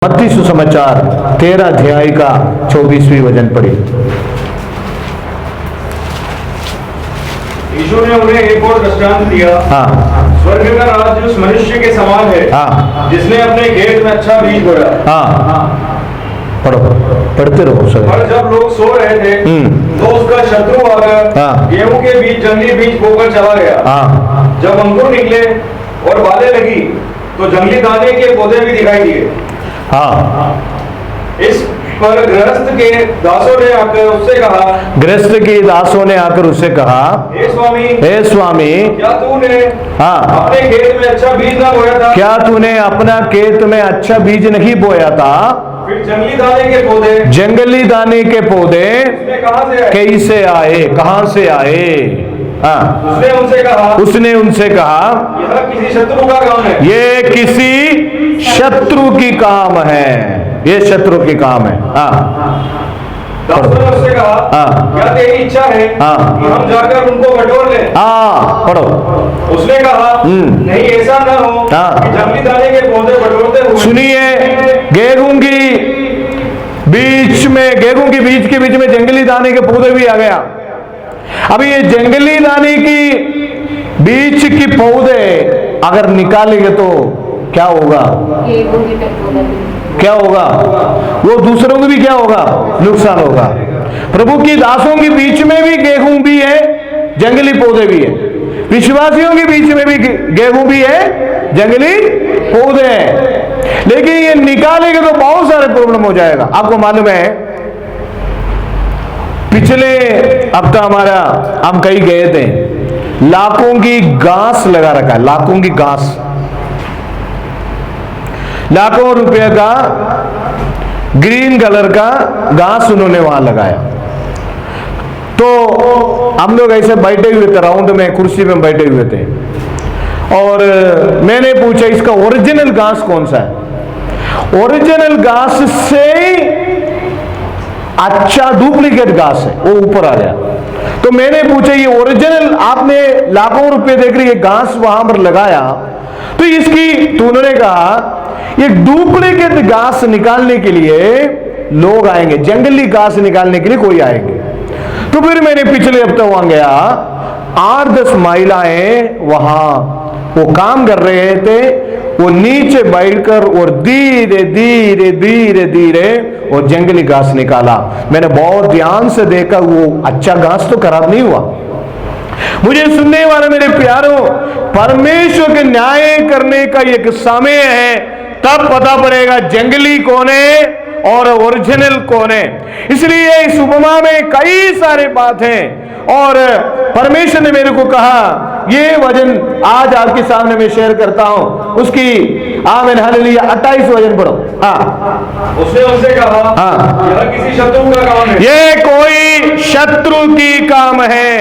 मत्ती सुसमाचार 13 अध्याय का 24वीं वचन पढ़ी। यीशु ने उन्हें एक और दृष्टांत दिया। हाँ, स्वर्ग का राज्य उस मनुष्य के समान है, हाँ, जिसने अपने खेत में अच्छा बीज बोया। हाँ, पढ़ो, पढ़ते रहो सर। पर जब लोग सो रहे थे तो उसका शत्रु आकर हाँ। गेहूं के बीज जंगली बीज बोकर चला गया। हाँ, जब अंकुर निकले और बालें लगी तो जंगली दाने के पौधे भी दिखाई दिए। हाँ, इस पर गृहस्थ के दासों ने आकर उससे कहा, गृहस्थ के दासों ने आकर उससे कहा, हे स्वामी, हे स्वामी, क्या तूने हाँ, अपने खेत में अच्छा बीज न बोया था? क्या तूने अपना खेत में अच्छा बीज नहीं बोया था? फिर जंगली दाने के पौधे, जंगली दाने के पौधे उसने कहाँ से आए? कैसे आए, कहां से आए? हाँ, उसने उनसे कहा, यह किसी शत्रु का काम है। ये किसी शत्रु की काम है, ये शत्रु की काम है। हाँ, दासों ने उससे कहा, हाँ, क्या तेरी इच्छा है हाँ, कि हम जाकर उनको बटोर लें? हाँ, पढ़ो। उसने कहा, नहीं, ऐसा न हो हाँ। कि जंगली दाने के पौधे बटोरते हुए सुनिए, गेहूं की बीज के बीच में जंगली दाने के पौधे भी आ गया। अभी ये जंगली दाने की बीज की पौधे अगर निकालेंगे तो क्या होगा? क्या होगा? वो दूसरों को भी क्या होगा? नुकसान होगा। प्रभु की दासों के बीच में भी गेहूं भी है, जंगली पौधे भी है। विश्वासियों के बीच में भी गेहूं भी है, जंगली पौधे हैं। लेकिन ये निकालेंगे तो बहुत सारे प्रॉब्लम हो जाएगा। आपको मालूम है, पिछले हफ्ता हम कहीं गए थे, लाखों की घास लगा रखा है, लाखों की घास, लाखों रुपए का ग्रीन कलर का घास उन्होंने वहां लगाया। तो हम लोग ऐसे बैठे हुए थे, राउंड में कुर्सी में बैठे हुए थे, और मैंने पूछा इसका ओरिजिनल घास कौन सा है? ओरिजिनल घास से अच्छा डुप्लीकेट घास है, वो ऊपर आ गया। तो मैंने पूछा, ये ओरिजिनल आपने लाखों रुपए देख रही है घास वहां पर लगाया, तो इसकी, तो उन्होंने कहा ये डुप्लीकेट घास निकालने के लिए लोग आएंगे, जंगली घास निकालने के लिए कोई आएंगे। तो फिर मैंने पिछले हफ्ते वहां गया, 8-10 महिलाएं वहां वो काम कर रहे थे। वो नीचे बैठकर और धीरे धीरे धीरे धीरे वो जंगली घास निकाला। मैंने बहुत ध्यान से देखा, वो अच्छा घास तो खराब नहीं हुआ। मुझे सुनने वाले मेरे प्यारों, परमेश्वर के न्याय करने का एक समय है, तब पता पड़ेगा जंगली कौन है और ओरिजिनल कौन है। इसलिए इस उपमा में कई सारे बात हैं, और परमेश्वर ने मेरे को कहा ये वचन आज आपके सामने मैं शेयर करता हूं। उसकी आमीन हालेलुया 28 वचन पढ़ो। हाँ, उसने उनसे कहा, हाँ, यह किसी शत्रु का काम है। ये कोई शत्रु की काम है।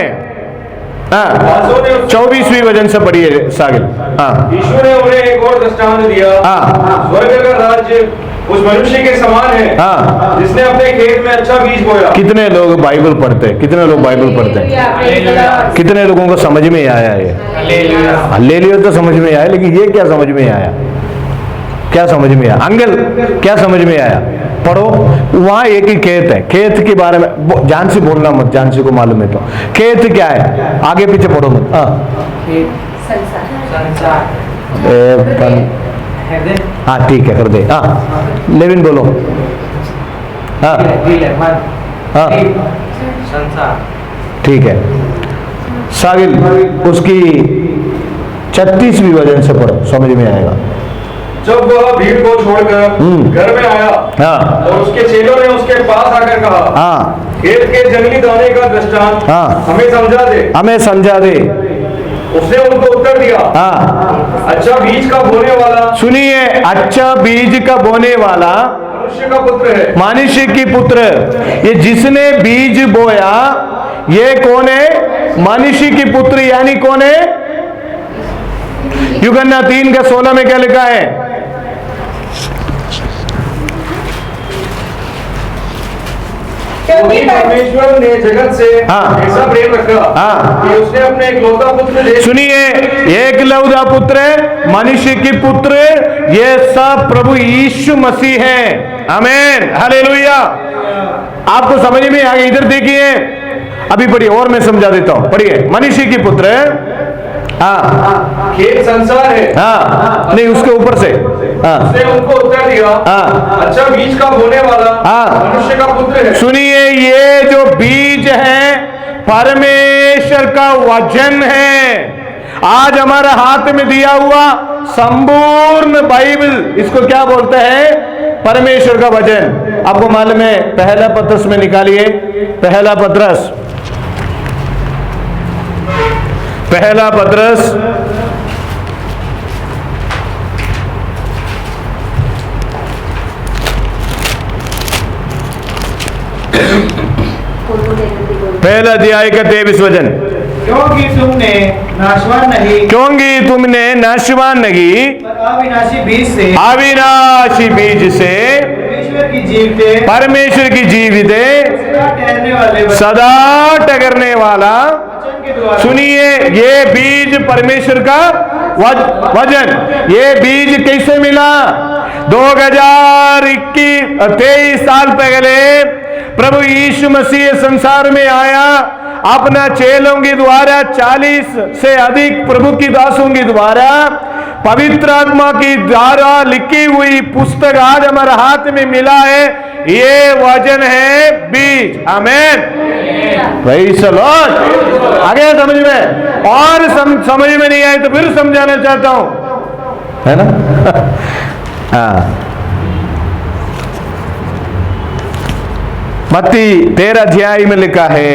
हाँ, 24वीं वचन से पढ़िए सागिल। हाँ, यीशु ने उन्हें एक और दृष्टांत दिया। हाँ, स्वर्ग का राज्य उस मनुष्य के समान है, हाँ, जिसने अपने खेत में अच्छा बीज बोया। कितने लोग बाइबल पढ़ते हैं? कितने लोग बाइबल पढ़ते हैं? कितने लोगों को समझ में आया? ये हालेलुया तो समझ में आया, लेकिन ये क्या समझ में आया? क्या समझ में आया? अंकल, क्या समझ में आया? पढ़ो। वहां एक ही खेत है, खेत के बारे में जान से बोलना मत, जान से को मालूम है तो खेत क्या है, आगे पीछे पढ़ो मत। हाँ, ठीक है, कर दे। हाँ, लेविन बोलो। हाँ, हाँ, ठीक है। सागिल उसकी 36वीं वचन से पढ़ो, समझ में आएगा। जब वह भीड़ को छोड़कर घर में आया, हाँ, और उसके चेलों ने उसके पास आकर कहा, हाँ, खेत के जंगली दाने का दृष्टांत हाँ, हमें समझा दे। हमें समझा दे। उसने उनको उत्तर दिया, हाँ, अच्छा बीज का बोने वाला, सुनिए, अच्छा बीज का बोने वाला मनुष्य का पुत्र है। मनुष्य की पुत्र। ये जिसने बीज बोया, ये कौन है? मनुष्य की पुत्र, यानी कौन है? यूहन्ना 3:16 में क्या लिखा है? क्योंकि परमेश्वर ने जगत से हाँ। ऐसा प्रेम रखा हाँ। कि उसने अपने एकलौता पुत्र दे सुनिए, एकलौता पुत्र, मनुष्य की पुत्र, ये सब प्रभु यीशु मसीह है। आमीन, हालेलुया। आपको समझ में आ गया? इधर देखिए, अभी पढ़िए और मैं समझा देता हूं। पढ़िए, मनुष्य की पुत्र, हाँ खेत संसार है। हाँ, नहीं उसके ऊपर से, हाँ उसने उनको उत्तर दिया, हाँ अच्छा बीज का बोने वाला हाँ। मनुष्य का पुत्र है। सुनिए, ये जो बीज है परमेश्वर का वचन है। आज हमारे हाथ में दिया हुआ संपूर्ण बाइबल, इसको क्या बोलते हैं? परमेश्वर का वचन। आपको मालूम है, पहला पत्रस में निकालिए, पहला पत्रस, पहला पत्रस पहला अध्याय का 23 वचन। क्योंकि तुमने नाशवान नहीं, क्योंकि तुमने नाशवान नहीं, पर अविनाशी बीज से, अविनाशी बीज से परमेश्वर की जीवते, परमेश्वर की जीवित सदा ठहरने वाले सदा टकरने वाला, वचन के द्वारा, सुनिए, ये बीज परमेश्वर का वचन। ये बीज कैसे मिला? 2023 साल पहले प्रभु यीशु मसीह संसार में आया, अपना चेलों के द्वारा, 40 से अधिक प्रभु की दासों के द्वारा, पवित्र आत्मा की द्वारा लिखी हुई पुस्तक आज हमारे हाथ में मिला है। ये वचन है बीज। आमीन, प्रेज़ द लॉर्ड। आगे समझ में? और समझ में नहीं आए तो फिर समझाना चाहता हूं, है ना? हाँ, मत्ती 13 अध्याय में लिखा है,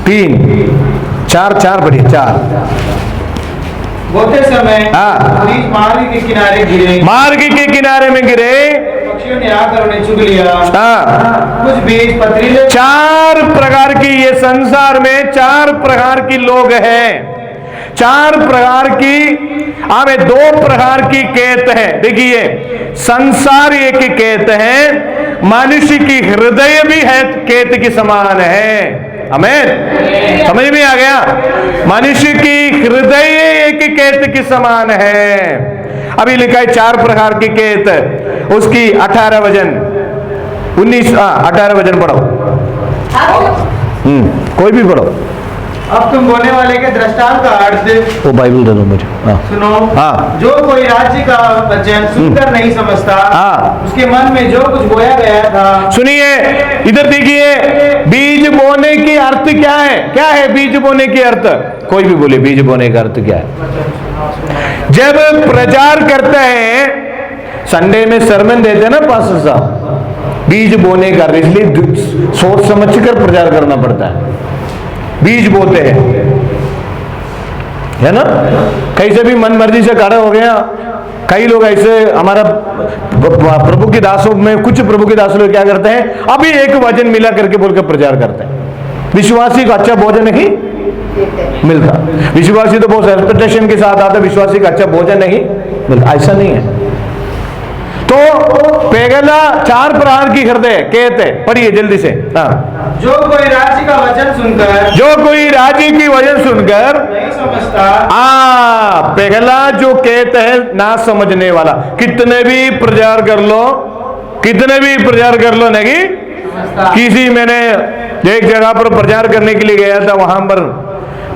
3 4 बढ़िए 4। बोते समय हाँ। बीज मार्ग के किनारे गिरे, मार्ग के किनारे में गिरे, पक्षियों ने आकर उन्हें चुग लिया। हाँ। कुछ बीज पथरीले, 4 प्रकार की, ये संसार में 4 प्रकार की लोग हैं। 4 प्रकार की, हमें 2 प्रकार की केत है। देखिए, संसार एक केत है, मनुष्य की हृदय भी है केत के समान है। आमीन, समझ में आ गया? मनुष्य की हृदय एक केत के समान है। अभी लिखा है 4 प्रकार की केत, उसकी 18 वचन 19 18 वचन पढ़ो। कोई भी पढ़ो। अब तुम बोने वाले के दृष्टांत का अर्थ वो बाइबल दे दो मुझे। सुनो। हाँ। जो कोई राज्य का वचन सुनकर नहीं समझता, हाँ। उसके मन में जो कुछ बोया गया था। सुनिए, इधर देखिए, बीज बोने की अर्थ क्या है? क्या है बीज बोने की अर्थ? कोई भी बोले, बीज बोने का अर्थ क्या है? जब प्रचार करते हैं, संडे में सरमन देते हैं ना पास्टर साहब, बीज बोने का, इसलिए सोच समझ कर प्रचार करना पड़ता है। बीज बोते हैं, है ना? कैसे भी मन मर्जी से खड़ा हो गया। कई लोग ऐसे, हमारा प्रभु के दासों में कुछ प्रभु के दास लोग क्या करते हैं, अभी एक वचन मिला करके बोल के प्रचार करते हैं। विश्वासी को अच्छा भोजन नहीं मिलता। विश्वासी तो बहुत एक्सपेक्टेशन के साथ आता, विश्वासी का अच्छा भोजन नहीं मिलता। ऐसा नहीं है। तो पहला 4 प्रकार की हृदय कहते, पढ़िए जल्दी से। हाँ। जो कोई राज्य का वचन सुनकर, जो कोई राज्य की वचन सुनकर नहीं समझता, पहला जो कहते हैं ना समझने वाला। कितने भी प्रचार कर लो, कितने भी प्रचार कर लो, नहीं किसी, मैंने एक जगह पर प्रचार करने के लिए गया था, वहां पर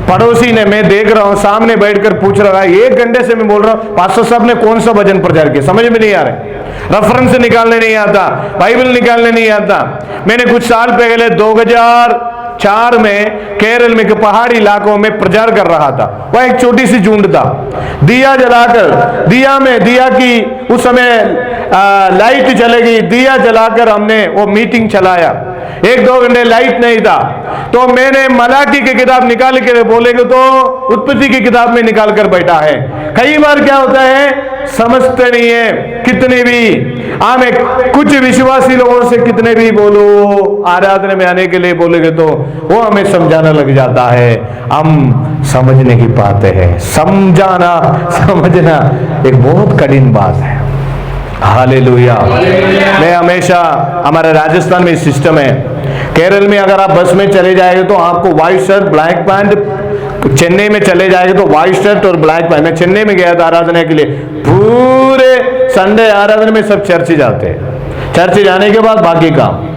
पड़ोसी ने, मैं देख रहा हूं सामने बैठकर पूछ रहा है, 1 घंटे से मैं बोल रहा हूं, पास्टर साहब ने कौन सा वचन प्रचार किया, समझ में नहीं आ रहा, रेफरेंस निकालने नहीं आता, बाइबल निकालने नहीं आता। मैंने कुछ साल पहले 2004 में केरल में पहाड़ी इलाकों में प्रचार कर रहा था। वह एक छोटी सी झुंड था, दिया जलाकर, दिया की उस समय लाइट चलेगी, दिया जलाकर हमने वो मीटिंग चलाया। 1-2 घंटे लाइट नहीं था, तो मैंने मलाकी की किताब निकाल के, बोलेंगे तो उत्पत्ति की किताब में निकाल कर बैठा है। कई बार क्या होता है, समझते नहीं है। कितने भी हमें कुछ विश्वासी लोगों से कितने भी बोलो, आराधना में आने के लिए बोलेंगे तो वो हमें समझाना लग जाता है, हम समझ नहीं पाते हैं। समझना एक बहुत कठिन बात है। हालेलुया। मैं हमेशा, हमारे राजस्थान में सिस्टम है, केरल में अगर आप बस में चले जाएंगे तो आपको white shirt black pant, Chennai में चले जाएंगे तो व्हाइट शर्ट और ब्लैक पैंट। मैं चेन्नई में गया था आराधना के लिए, पूरे संडे आराधना में सब चर्च जाते हैं, चर्च जाने के बाद बाकी काम।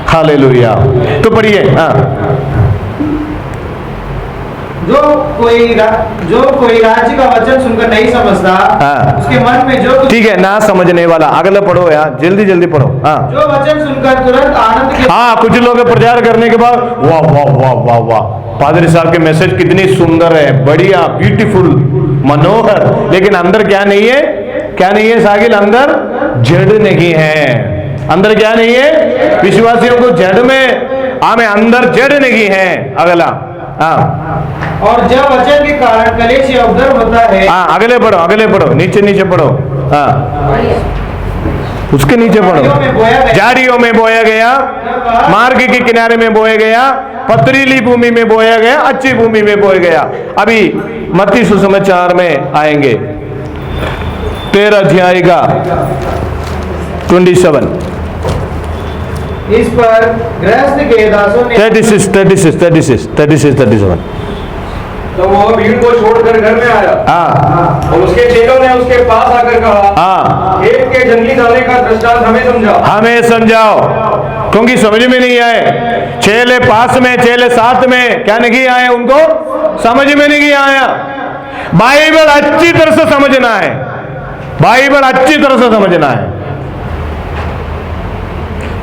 हालेलुया। तो पढ़िए। हाँ, जो कोई राज्य का वचन सुनकर नहीं समझता, हाँ। उसके मन में जो ठीक है, ना समझने वाला। अगला पढ़ो यार, जल्दी जल्दी पढ़ो। हाँ, जो वचन सुनकर तुरंत आनंद के हाँ, कुछ लोग प्रचार करने के बाद वाह वाह वाह वाह वाह, पादरी साहब के मैसेज कितनी सुंदर है, बढ़िया, ब्यूटीफुल, मनोहर, लेकिन अंदर क्या नहीं है? क्या नहीं है सागिल? अंदर जड़ नहीं है। अंदर क्या नहीं है? विश्वासियों को जड़ में, हमें अंदर जड़ नहीं है। अगला। हाँ, और जब वचन के कारण कलेश या उपद्रव होता है। हाँ, अगले पढ़ो, अगले पढ़ो, नीचे नीचे पढ़ो। हाँ, उसके नीचे पढ़ो। झाड़ियों में बोया गया, मार्ग के किनारे में बोया गया, पथरीली भूमि में बोया गया, अच्छी भूमि में बोया गया। अभी मत्ती सुसमाचार में आएंगे, 13 अध्याय का 27। इस पर गृहस्थ के दासों ने 36। तो वो भीड़ को छोड़कर घर में आया। हाँ, और उसके चेलों ने उसके पास आकर कहा, हाँ, खेत के जंगली दाने का दृष्टांत हमें समझाओ। हमें समझाओ, क्योंकि समझ में नहीं आए। चेले पास में, चेले साथ में, क्या नहीं आए? उनको समझ में नहीं आया। बाइबल अच्छी तरह से समझना है, बाइबल अच्छी तरह से समझना है।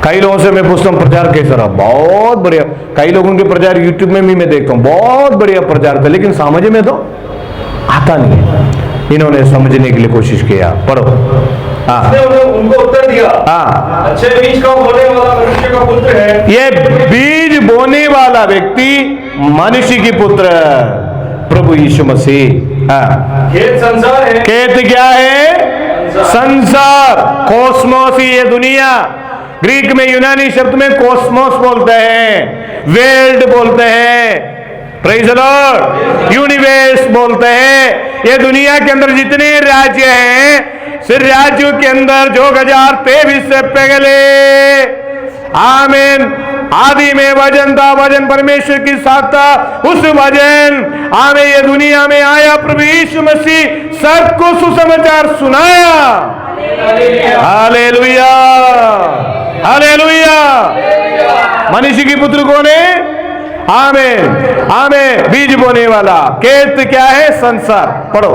कई लोगों से मैं पूछता हूँ प्रचार कैसा रहा? बहुत बढ़िया। कई लोगों के प्रचार यूट्यूब में भी मैं देखता हूँ, बहुत बढ़िया प्रचार था, लेकिन समझ में तो आता नहीं है। इन्होंने समझने के लिए कोशिश किया। पढ़ो। हाँ, उसने उनको उत्तर दिया, हाँ, अच्छे बीज का बोने वाला मनुष्य का पुत्र है। ये बीज बोने वाला व्यक्ति मनुष्य की पुत्र प्रभु यीशु मसीह। हाँ, खेत संसार है। खेत क्या है? संसार, कॉस्मोस, ये दुनिया। ग्रीक में, यूनानी शब्द में कॉस्मोस बोलते हैं, वर्ल्ड बोलते हैं, प्रेज़ द लॉर्ड, यूनिवर्स बोलते हैं। ये दुनिया के अंदर जितने राज्य हैं, सिर्फ राज्यों के अंदर जो 2023 से पहले, आमीन, आदि में वजन था, वजन परमेश्वर की साथ था, उस वजन आमीन ये दुनिया में आया, प्रभु यीशु मसीह सबको सुसमाचार सुनाया। Hallelujah, hallelujah. मनुष्य की पुत्र कौन है? आमीन, आमीन, बीज बोने वाला। खेत क्या है? संसार। पढ़ो।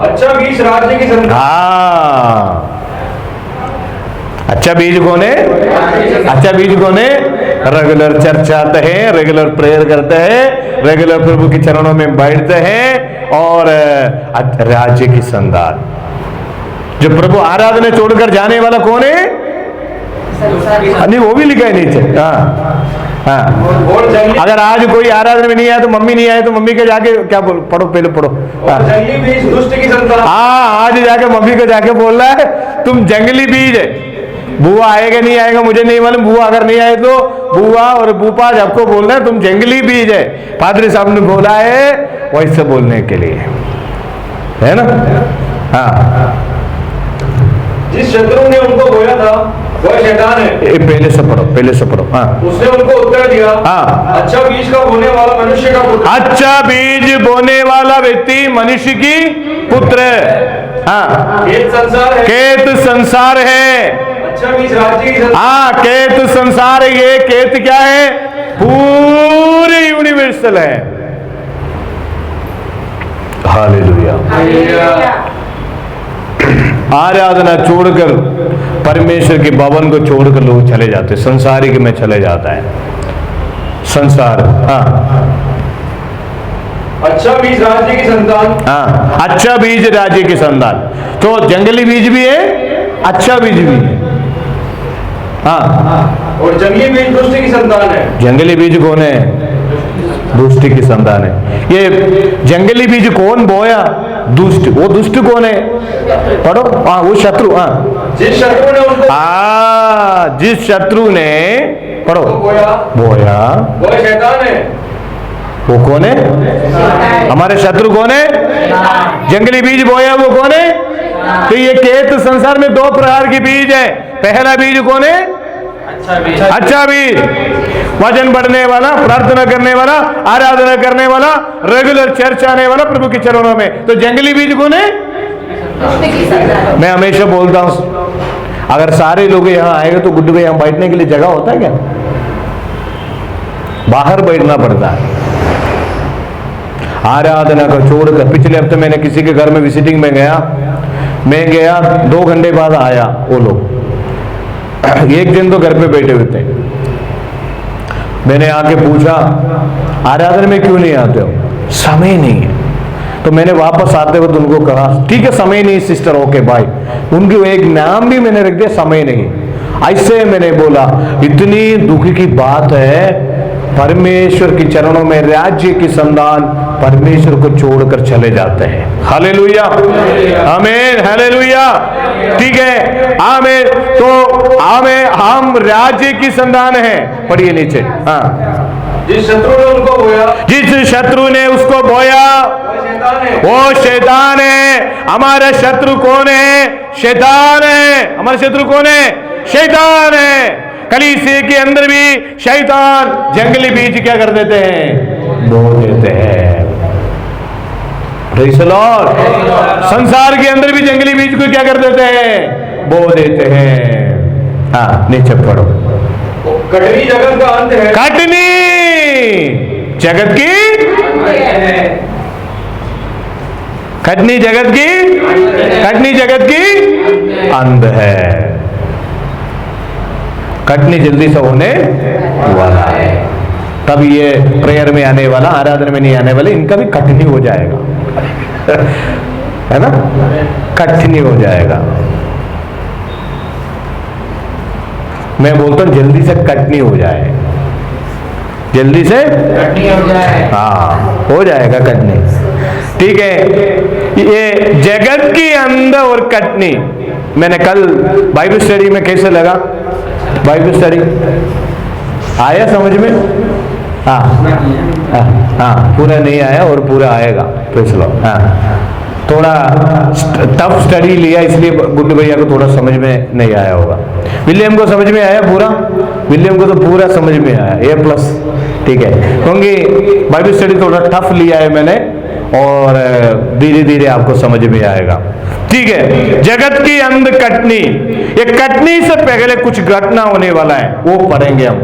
अच्छा बीज राज्य की संतान। हाँ, अच्छा बीज कौन है? अच्छा बीज कौन है? रेगुलर चर्च आते हैं, रेगुलर प्रेयर करते हैं, रेगुलर प्रभु के चरणों में बैठते हैं, और राज्य की संतान। जो प्रभु आराधना छोड़कर जाने वाला कौन है? नहीं, वो भी लिखा है नीचे। हाँ, हाँ। अगर आज कोई आराधना में नहीं आया तो मम्मी नहीं आए तो मम्मी के जाके क्या बोल, पढ़ो, पहले पढ़ो। जंगली बीज दुष्ट की संतान। हाँ, आज जाके मम्मी को जाके बोल रहा है तुम जंगली बीज है। बुआ आएगा नहीं आएगा मुझे नहीं मालूम, बुआ अगर नहीं आए तो बुआ और बूपा सबको बोलना है तुम जंगली बीज है। पादरी साहब ने बोला है वैसे बोलने के लिए, है ना? हाँ, जिस शत्रु ने उनको बोया था वह शैतान है। पहले से पढ़ो, पहले से पढ़ो। हाँ, उसने उनको उत्तर दिया, हाँ, अच्छा बीज का बोने वाला मनुष्य का पुत्र। अच्छा बीज बोने वाला व्यक्ति मनुष्य की पुत्र है। हाँ, खेत संसार है। खेत संसार है। अच्छा बीज राज्य की संतान। हाँ, खेत संसार है। ये खेत क्या है? पूरे यूनिवर्सल है। हालेलुया। आराधना छोड़कर, परमेश्वर के भवन को छोड़कर लोग चले जाते, संसारिक में चले जाता है संसार। हाँ, अच्छा बीज राज्य की संतान। हाँ, अच्छा बीज राज्य की संतान। तो जंगली बीज भी है, अच्छा बीज भी है। हाँ, और जंगली बीज दुष्ट की संतान है। जंगली बीज कौन है? दुष्ट की संतान है। ये जंगली बीज कौन बोया? दुष्ट। वो दुष्ट कौन है? पढ़ो। हाँ, वो शत्रु। हाँ, जिस शत्रु ने उनको जिस शत्रु ने, पढ़ो, बोया वह शैतान है। वो कौन है? हमारे शत्रु कौन है? जंगली बीज बोया वो कौन है? तो ये खेत संसार में दो प्रकार के बीज है। पहला बीज कौन है? अच्छा बीज, वचन पढ़ने वाला, प्रार्थना करने वाला, आराधना करने वाला, रेगुलर चर्च आने वाला प्रभु के चरणों में। तो जंगली बीज कौन है? मैं हमेशा बोलता हूं, अगर सारे लोग यहां आएंगे तो गुड्डू भाई, यहां बैठने के लिए जगह होता है क्या? बाहर बैठना पड़ता है। आराधना को छोड़कर, पिछले हफ्ते मैंने किसी के घर में विजिटिंग में गया, मैं गया 2 घंटे बाद आया वो लोग, एक दिन तो घर पे बैठे हुए थे। मैंने आके पूछा आराधना में क्यों नहीं आते हो? समय नहीं है। तो मैंने वापस आते वक्त उनको कहा ठीक है समय नहीं सिस्टर, ओके बाय। उनकी एक नाम भी मैंने रख दिया, समय नहीं। ऐसे मैंने बोला इतनी दुखी की बात है, परमेश्वर के चरणों में राज्य की संतान परमेश्वर को छोड़कर चले जाते हैं। हालेलुया, आमीन, हालेलुया। ठीक है, आमीन। तो आमीन, हम राज्य की संतान हैं। पढ़िए नीचे। हाँ, जिस शत्रु ने उनको बोया, जिस शत्रु ने उसको बोया वो शैतान है। हमारा शत्रु कौन है? शैतान है। हमारा शत्रु कौन है? शैतान है। कलीसिया के अंदर भी शैतान जंगली बीज क्या कर देते हैं? बो देते हैं। Praise the Lord. संसार के अंदर भी जंगली बीज को क्या कर देते हैं? बो देते हैं। हाँ, नीचे पढ़ो। कटनी जगत का अंत है। कटनी जगत की, कटनी जगत की, कटनी जगत की अंत है। कटनी जल्दी से होने वाला है। तब ये प्रेयर में आने वाला, आराधना में नहीं आने वाले, इनका भी कटनी हो जाएगा है ना? कटनी हो जाएगा। मैं बोलता हूं जल्दी से कटनी हो जाए, जल्दी से कटनी हो जाए। हाँ, हो जाएगा कटनी। ठीक है, ये जगत की अंध और कटनी। मैंने कल बाइबल स्टडी में कैसे लगा? बाइबल स्टडी आया समझ में? हाँ हाँ, पूरा नहीं आया और पूरा आएगा। Praise the Lord. हाँ, थोड़ा टफ स्टडी लिया इसलिए गुड्डू भैया को थोड़ा समझ में नहीं आया होगा। विलियम को समझ में आया पूरा? विलियम को तो पूरा समझ में आया, A+। ठीक है, क्योंकि बाइबल स्टडी थोड़ा टफ लिया है मैंने, और धीरे धीरे आपको समझ में आएगा। ठीक है, जगत की अंध कटनी। ये कटनी से पहले कुछ घटना होने वाला है, वो पढ़ेंगे हम।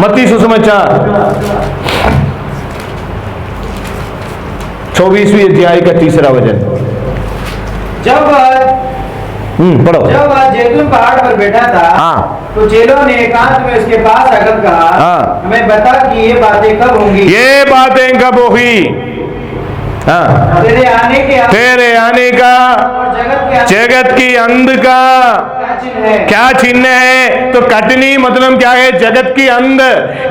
मत्ती सुसमाचार 24वीं अध्याय का 3रा वचन। जब पढ़ो। जब वह जैतून पहाड़ पर बैठा था, हाँ, तो चेलों ने एकांत में उसके पास आकर कहा, हाँ, हमें बता कि ये बातें कब होंगी? ये बातें कब होगी? हाँ, तेरे आने का और जगत की अंध का क्या चिन्ह है? क्या चिन्ह है? तो कटनी मतलब क्या है? जगत की अंध,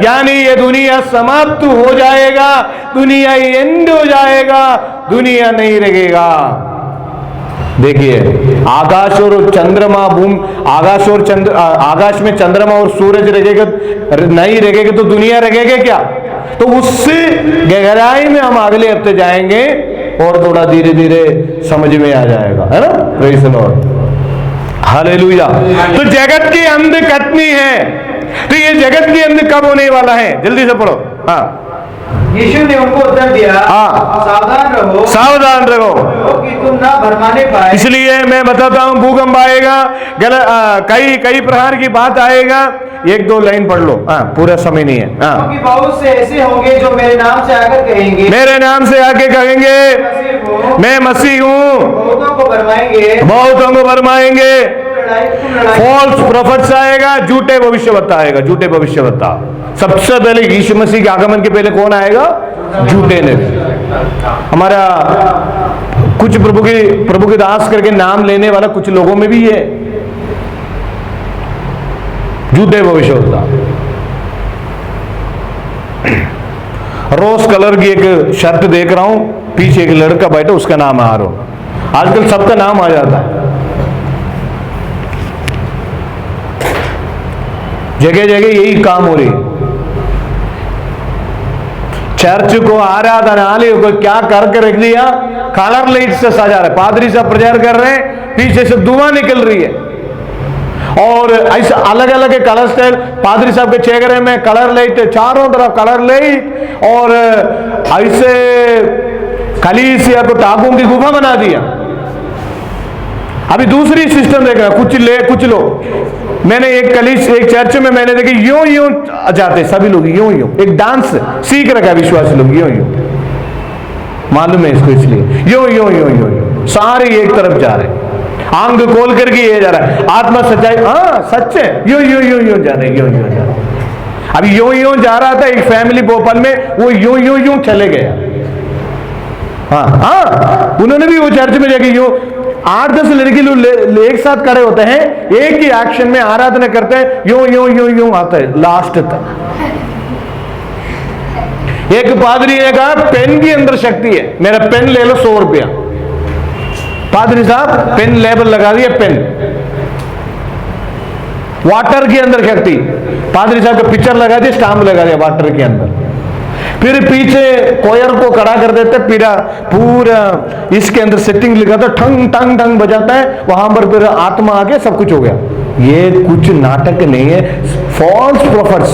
यानी ये दुनिया समाप्त हो जाएगा, दुनिया एंड हो जाएगा, दुनिया नहीं रहेगा। देखिए, आकाश और चंद्रमा, आकाश और आकाश में चंद्रमा और सूरज रहेगा, नहीं रहेगा तो दुनिया रहेगा क्या? तो उससे गहराई में हम अगले हफ्ते जाएंगे और थोड़ा धीरे धीरे समझ में आ जाएगा, है ना? Praise the Lord, hallelujah. तो जगत की अंध कटनी है। तो ये जगत की अंध कब होने वाला है? जल्दी से पढ़ो। हाँ, यीशु ने उनको उत्तर दिया, हाँ, सावधान रहो, सावधान रहो कि तुम ना भरमाने पाए। इसलिए मैं बताता हूं, भूकंप आएगा, कई कई प्रकार की बात आएगा। 1-2 लाइन पढ़ लो। हाँ, पूरा समय नहीं है। हाँ, क्योंकि बहुत से ऐसे होंगे जो मेरे नाम से आकर कहेंगे, मेरे नाम से आके कहेंगे मैं मसीह हूँ, बहुतों को भरमाएंगे, बहुतों को भरमाएंगे। लड़ाई फॉल्स प्रोफेट्स आएगा, झूठे भविष्यवक्ता आएगा, झूठे भविष्यवक्ता। सबसे पहले यीशु मसीह के आगमन के पहले कौन आएगा? झूठे ने। हमारा कुछ प्रभु के दास करके नाम लेने वाला कुछ लोगों में भी है झूठे भविष्यवक्ता। रोज कलर की एक शर्ट देख रहा हूं, पीछे एक लड़का बैठा, उसका नाम आ रहा। आजकल सबका नाम आ जाता है, जगह जगह यही काम हो रही है। चर्च को, आराधनालय को क्या करके रख दिया? कलर लाइट से सजा रहे, पादरी साहब प्रचार कर रहे हैं, पीछे से धुआं निकल रही है और ऐसे अलग अलग कलर स्टाइल, पादरी साहब के चेहरे में कलर लाइट, चारों तरफ कलर लाइट, और ऐसे कलीसिया को टाकों की गुफा बना दिया। अभी दूसरी सिस्टम देख रहा, कुछ लोग, मैंने एक चर्च में मैंने देखी यूं यूं जाते सभी लोग, यूं यूं एक डांस सीख रखा विश्वासी लोग, यूं यूं, मालूम है इसको, इसलिए यूं यूं यूं यूं यूं सारे एक तरफ जा रहे, आंख खोल करके ये जा रहा है, आत्मा सच्चाई, हाँ सच है, यूं यूं यूं यूं जा रहे, यूं यूं जा रहे। अभी यूं यूं जा रहा था एक फैमिली भोपाल में, वो यूं यूं यूं चले गया। हाँ, उन्होंने भी वो चर्च में जाके यूं 8-10 लड़की लोग एक साथ खड़े होते हैं, एक ही एक्शन में आराधना करते हैं, यूं यूं यूं यूं आता है लास्ट तक। एक पादरी ने कहा पेन के अंदर शक्ति है, मेरा पेन ले लो 100 रुपया। पादरी साहब पेन लेबल लगा दिया, पेन, वाटर के अंदर शक्ति, पादरी साहब का पिक्चर लगा दिया, स्टाम्प लगा दिया वाटर के अंदर, फिर पीछे कोयर को खड़ा कर देते, पूरा इसके अंदर सेटिंग लिखा था, ठंग ठंग ठंग बजाता है, वहां पर फिर आत्मा आ गया, सब कुछ हो गया। ये कुछ नाटक नहीं है, false prophets,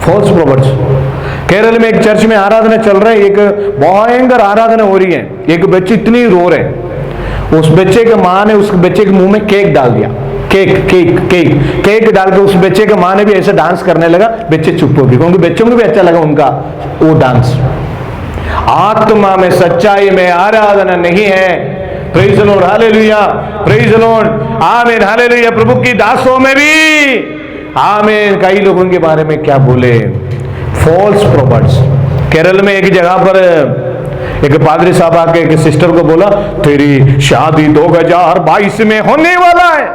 false prophets. Kerala में एक चर्च में आराधना चल रहा है, एक भयंकर आराधना हो रही है, एक बच्ची इतनी रो रहे, उस बच्चे के माँ ने उस बच्चे के मुंह में केक डाल दिया, केक डाल के उस बच्चे के माँ ने भी ऐसे डांस करने लगा, बच्चे चुप हो गए, क्योंकि बच्चों को भी अच्छा लगा उनका वो डांस। आत्मा में सच्चाई में आराधना नहीं है। Praise the Lord, hallelujah, praise the Lord, आमीन, हालेलुया। प्रभु की दासों में भी आमीन, कई लोगों के बारे में क्या बोले, फॉल्स प्रॉफिट्स। केरल में एक जगह पर एक पादरी साहब आके एक सिस्टर को बोला, तेरी शादी 2022 में होने वाला है।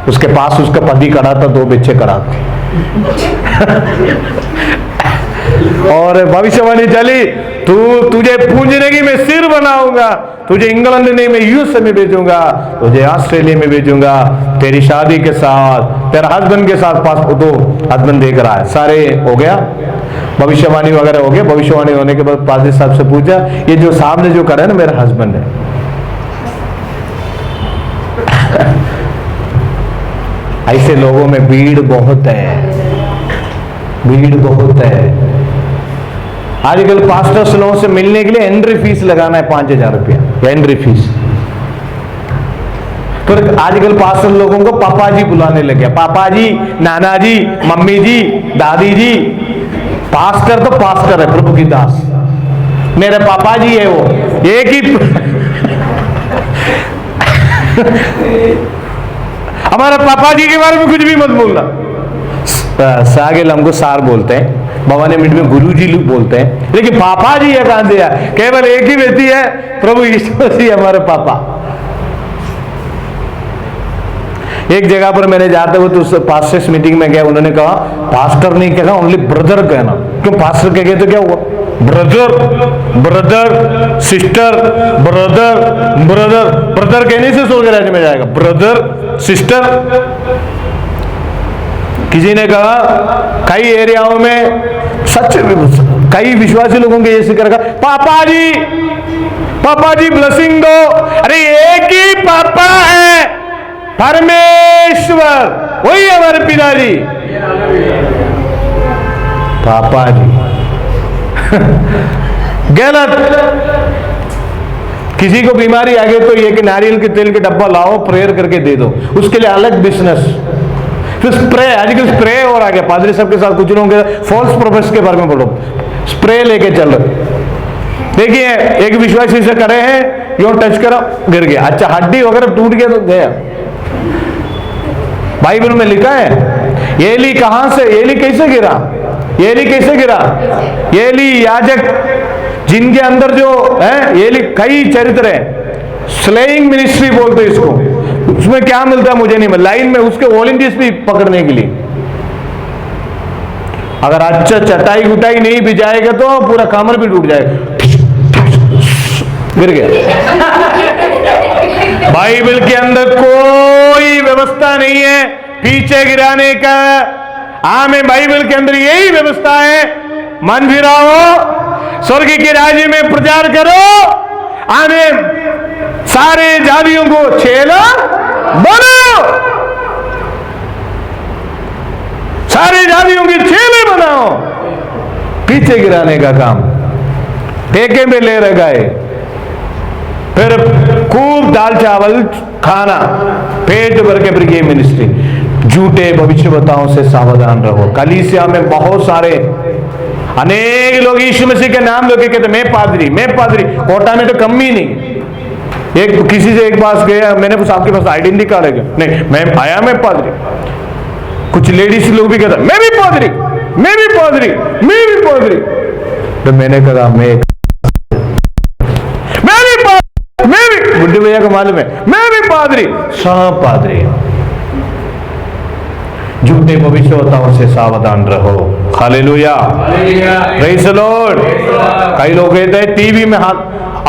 उसके पास उसका पति खड़ा था, 2 बच्चे खड़ा थे और भविष्यवाणी चली, तुझे पूंजने की मैं सिर बनाऊंगा, तुझे इंग्लैंड नहीं मैं यूएसए में भेजूंगा, तुझे ऑस्ट्रेलिया में भेजूंगा, तेरी शादी के साथ तेरा हस्बैंड के साथ पास तो हस्बैंड देख रहा है, सारे हो गया, भविष्यवाणी वगैरह हो गया। भविष्यवाणी होने के बाद पादरी साहब से पूछा, ये जो सामने जो कर रहा है ना मेरा हस्बैंड है। ऐसे लोगों में भीड़ बहुत है, भीड़ बहुत है। आजकल पास्टर्स लोगों से मिलने के लिए एंट्री फीस लगाना है 5000 रुपया, एंट्री फीस। तो आजकल पास्टर लोगों को पापा जी बुलाने लगे, पापा जी, नाना जी, मम्मी जी, दादी जी। पास्टर तो पास्टर है, प्रभु की दास, मेरे पापा जी है वो, एक ही हमारे पापा जी के बारे में कुछ भी मत बोलना। सागिल हमको सार बोलते हैं, भवानी मिनट में गुरु जी बोलते हैं, लेकिन पापा जी है कहां दिया, केवल एक ही व्यक्ति है, प्रभु यीशु मसीह हमारे पापा। एक जगह पर मैंने जाते हुए तो उस पास्टर्स मीटिंग में गया, उन्होंने कहा पास्टर नहीं कहना, ओनली ब्रदर कहना। क्यों पास्टर कह गए तो क्या हुआ, brother, brother, sister, brother, brother, brother कहने से स्वर्ग राज्य में जाएगा, ब्रदर, सिस्टर। किसी ने कहा कई एरियाओं में सच, कई विश्वासी लोगों के ये जिक्र का, पापा जी ब्लेसिंग दो। अरे एक ही पापा है, परमेश्वर, वही हमारे पिताजी, पापा जी। गलत। किसी को बीमारी आ गई तो एक नारियल के तेल के डब्बा लाओ, प्रेयर करके दे दो, उसके लिए अलग बिजनेस। फिर स्प्रे, आजकल स्प्रे और आ गया, पादरी साहब के साथ कुछ लोगों के फॉल्स प्रोफेट्स के बारे में बोलो, स्प्रे लेके चल रहे। देखिए एक विश्वासी से करे हैं, यो टच करो गिर गया, अच्छा हड्डी वगैरह टूट गया तो गया। बाइबल में लिखा है एली कहां से, एली कैसे गिरा, एली कैसे गिरा, एली याजक जिनके अंदर जो है, एली कई चरित्र है, स्लेइंग मिनिस्ट्री बोलते हैं इसको। उसमें क्या मिलता है मुझे नहीं मिला, लाइन में उसके वॉलंटियर्स भी पकड़ने के लिए। अगर अच्छा चटाई उटाई नहीं बिछाएगा तो पूरा कमर भी टूट जाएगा, गिर गया। बाइबल के अंदर कोई व्यवस्था नहीं है पीछे गिराने का। आमें, बाइबल के अंदर यही व्यवस्था है, मन फिराओ स्वर्ग के राज्य में प्रचार करो, आमीन। सारे जातियों को चेला बनाओ, सारे जातियों के चेले बनाओ। पीछे गिराने का काम ठेके में ले रखा है, फिर खूब दाल चावल खाना, पेट भर के फिर ये मिनिस्ट्री। झूठे भविष्यवक्ताओं से सावधान रहो। कलीसिया में बहुत सारे अनेक लोग यीशु मसीह के नाम लेके कहते मैं पादरी, मैं पादरी। कोटा में तो कम ही नहीं। एक किसी से एक पास गया, मैंने पूछा आपके पास आइडेंटिटी कार्ड है क्या? नहीं, मैं आया, मैं पादरी। कुछ लेडीज लोग भी कहते मैं भी पादरी, मैं भी पादरी, मैं भी पादरी। तो मैंने कहा मैं भी बुढ़े भैया को मालूम है, मैं भी पादरी, सब पादरी। झूठे भविष्यवक्ताओं से सावधान रहो। Hallelujah, praise the Lord. कई लोग कहते हैं टीवी में हाथ,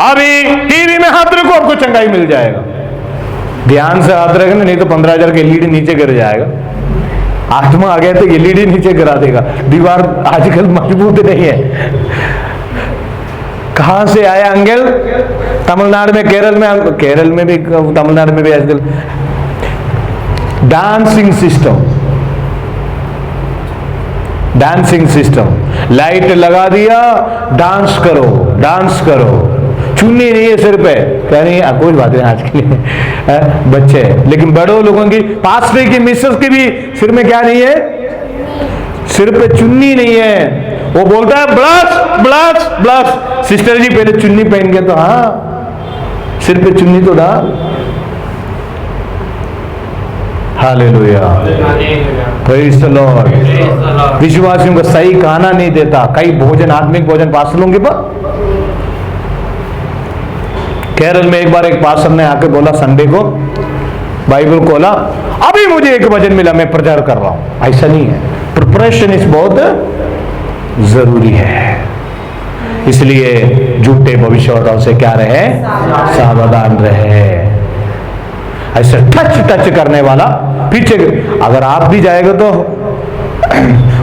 अभी टीवी में हाथ रखो आपको चंगाई मिल जाएगा। ध्यान से हाथ रखना, नहीं तो 15,000 के एलईडी नीचे गिर जाएगा। आत्मा आ गया तो एलईडी नीचे गिरा देगा। दीवार आजकल मजबूत नहीं है। कहां से आया एंगल? तमिलनाडु में, केरल में भी, तमिलनाडु में भी आजकल dancing system, dancing system, light लगा दिया, डांस करो, डांस करो। चुन्नी नहीं है सिर पे, क्या नहीं है? कोई बात नहीं आज के लिए बच्चे, लेकिन बड़ों लोगों की, पास्टर की मिसेस की भी सिर में क्या नहीं है? सिर पे चुन्नी नहीं है। वो बोलता है ब्लश ब्लश ब्लश। सिस्टर जी पहले चुन्नी पहन के तो हाँ, सिर पे चुन्नी तो डाल। Hallelujah, praise the lord. विश्वासियों को सही खाना नहीं देता। कई भोजन, आत्मिक भोजन पास्टर लोगों के पास। केरल में एक बार एक पास्टर ने आके बोला, संडे को बाइबल खोला, अभी मुझे एक वचन मिला, मैं प्रचार कर रहा हूं। ऐसा नहीं है, प्रिपरेशन इस बहुत जरूरी है। इसलिए झूठे भविष्यवक्ताओं से क्या रहे? सावधान रहे। ऐसे टच करने वाला पीछे, अगर आप भी जाएगा तो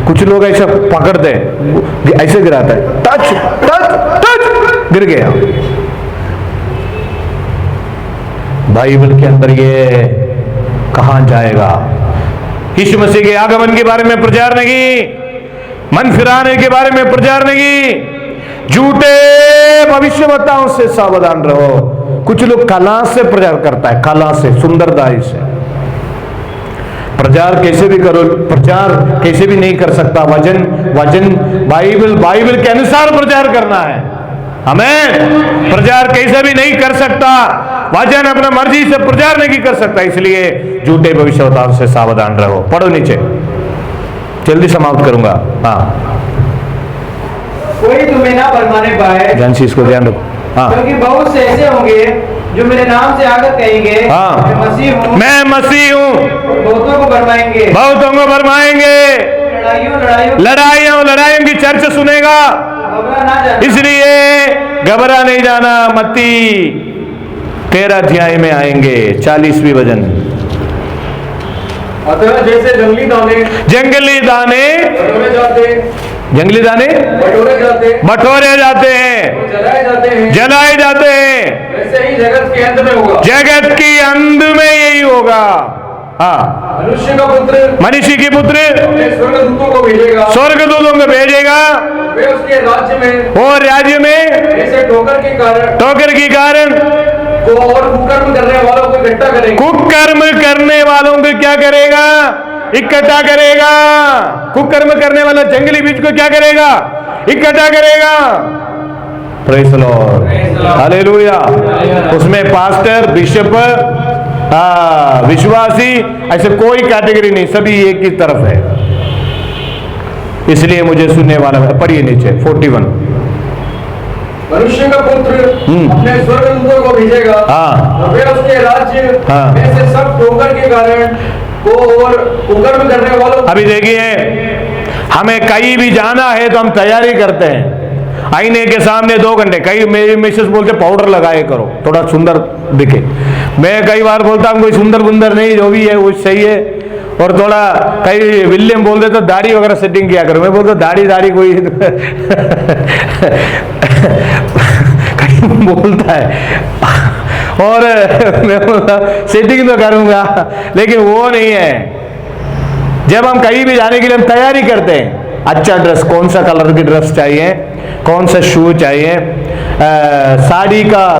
कुछ लोग ऐसे पकड़ दे, ऐसे गिराता है, टच टच टच, गिर गया। बाइबल के अंदर ये कहां जाएगा? यीशु मसीह के आगमन के बारे में प्रचार नहीं, मन फिराने के बारे में प्रचार नहीं। झूठे भविष्यवक्ताओं से सावधान रहो। कुछ लोग कला से प्रचार करता है, कला से, सुंदरदाई से। प्रचार कैसे भी करो, प्रचार कैसे भी नहीं कर सकता। वचन बाइबल के अनुसार प्रचार करना है। आमीन। प्रचार कैसे भी नहीं कर सकता, वचन अपना मर्जी से प्रचार नहीं कर सकता। इसलिए झूठे भविष्यवक्ताओं से सावधान रहो। पढ़ो नीचे, जल्दी समाप्त करूंगा। हाँ, कोई तुम्हें ना भरमाने पाए, जानसी इसको ध्यान रखो। हाँ, क्योंकि बहुत से ऐसे होंगे जो मेरे नाम से आकर कहेंगे हाँ, मैं मसीह हूँ, मैं मसीह हूँ, बहुतों को भरमाएंगे, बहुतों को भरमाएंगे। लड़ाइयों की चर्चा सुनेगा। घबरा ना जाना। इसलिए घबरा नहीं जाना। मत्ती 13 अध्याय में आएंगे, 40वीं वचन। अतः जैसे जंगली दाने बटोरे जाते हैं, जलाए जाते हैं, वैसे ही जगत के अंत में होगा। जगत के अंत में यही होगा। हाँ, मनुष्य की पुत्र अपने स्वर्गदूतों को भेजेगा, वे उसके राज्य में और राज्य में ऐसे ठोकर के कारण और कुकर्म करने वालों को इकट्ठा करेगा। कुकर्म करने वालों को क्या करेगा? इकट्ठा करेगा। कुकर्म करने वाला जंगली बीज को क्या करेगा? इकट्ठा करेगा। Praise the Lord, hallelujah. उसमें पास्टर, बिशप, विश्वासी, ऐसे कोई कैटेगरी नहीं, सभी एक ही तरफ है। इसलिए मुझे सुनने वाला, पढ़िए नीचे 41। मनुष्य का पुत्र अपने स्वर्गदूतों को भेजेगा, हाँ, वे उसके राज्य में से सब ठोकर के कारण को और कुकर्म करने वालों। अभी देखिए, हमें कहीं भी जाना है तो हम तैयारी करते हैं। आईने के सामने 2 घंटे, कई मेरी मिसेस बोलते पाउडर लगाए करो थोड़ा सुंदर दिखे। मैं कई बार बोलता हूँ कोई सुंदर बुंदर नहीं, जो भी है वो सही है। और थोड़ा कई विलियम बोल दे तो दाढ़ी वगैरह सेटिंग किया करो। मैं बोलता दाढ़ी कोई कहीं बोलता है और मैं बोलता सेटिंग तो करूंगा, लेकिन वो नहीं है। जब हम कहीं भी जाने के लिए हम तैयारी करते हैं, अच्छा ड्रेस, कौन सा कलर की ड्रेस चाहिए, कौन सा शू चाहिए, साड़ी का